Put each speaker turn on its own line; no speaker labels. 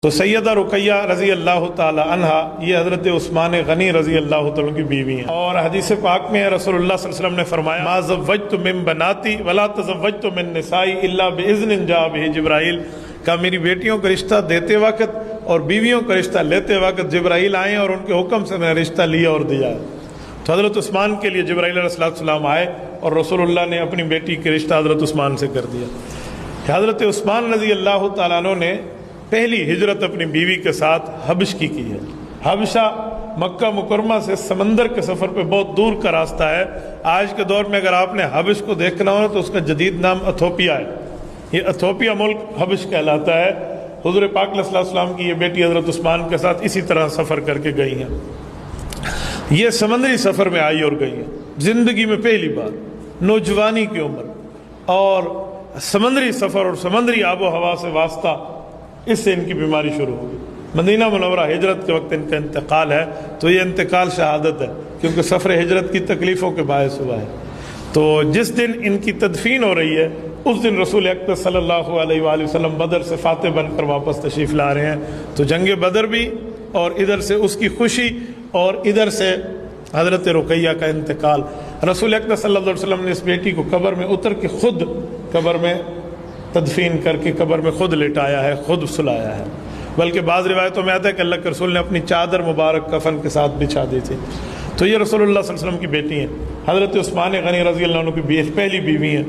تو سیدہ رقیہ رضی اللہ تعالی عنہا یہ حضرت عثمان غنی رضی اللہ تعالیٰ کی بیوی ہیں، اور حدیث پاک میں رسول اللہ صلی اللہ علیہ وسلم نے فرمایا ما زوجت من بناتی ولا تزوجت من نسائی الا باذن جاء به جبرائیل، کہ میری بیٹیوں کا رشتہ دیتے وقت اور بیویوں کا رشتہ لیتے وقت جبرائیل آئے اور ان کے حکم سے میں نے رشتہ لیا اور دیا۔ تو حضرت عثمان کے لیے جبرائیل علیہ السلام آئے اور رسول اللہ نے اپنی بیٹی کے رشتہ حضرت عثمان سے کر دیا۔ حضرت عثمان رضی اللہ تعالیٰ عنہ نے پہلی ہجرت اپنی بیوی کے ساتھ حبش کی ہے۔ حبشہ مکہ مکرمہ سے سمندر کے سفر پہ بہت دور کا راستہ ہے۔ آج کے دور میں اگر آپ نے حبش کو دیکھنا ہو تو اس کا جدید نام ایتھوپیا ہے۔ یہ ایتھوپیا ملک حبش کہلاتا ہے۔ حضور پاک صلی اللہ علیہ وسلم کی یہ بیٹی حضرت عثمان کے ساتھ اسی طرح سفر کر کے گئی ہیں۔ یہ سمندری سفر میں آئی اور گئی ہیں، زندگی میں پہلی بار، نوجوانی کی عمر، اور سمندری سفر اور سمندری آب و ہوا سے واسطہ، اس سے ان کی بیماری شروع ہو گئی۔ مدینہ منورہ ہجرت کے وقت ان کا انتقال ہے، تو یہ انتقال شہادت ہے، کیونکہ سفر ہجرت کی تکلیفوں کے باعث ہوا ہے۔ تو جس دن ان کی تدفین ہو رہی ہے اس دن رسول اکرم صلی اللہ علیہ وآلہ وسلم بدر سے فاتح بن کر واپس تشریف لا رہے ہیں۔ تو جنگ بدر بھی، اور ادھر سے اس کی خوشی، اور ادھر سے حضرت رقیہ کا انتقال۔ رسول اکرم صلی اللہ علیہ وسلم نے اس بیٹی کو قبر میں اتر کے خود قبر میں تدفین کر کے قبر میں خود لٹایا ہے، خود سلایا ہے۔ بلکہ بعض روایتوں میں آتا ہے کہ اللہ کے رسول نے اپنی چادر مبارک کفن کے ساتھ بچھا دی تھی۔ تو یہ رسول اللہ صلی اللہ علیہ وسلم کی بیٹی ہیں، حضرت عثمان غنی رضی اللہ عنہ کی پہلی بیوی ہیں۔